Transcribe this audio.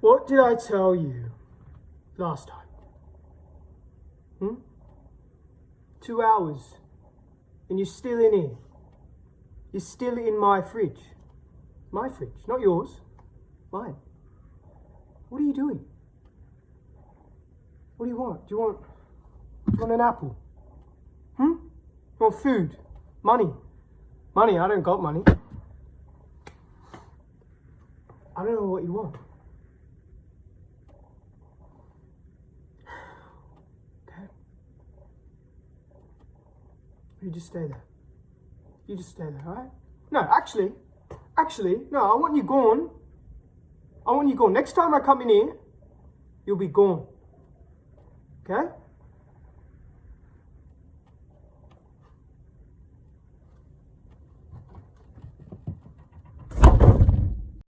What did I tell you last time? 2 hours. And you're still in here. You're still in my fridge. My fridge, not yours. Mine. What are you doing? What do you want? Do you want an apple? You want food? Money? Money, I don't got money. I don't know what you want. Okay. You just stay there. You just stay there, alright? No, actually, no, I want you gone. I want you gone. Next time I come in here, you'll be gone. Okay?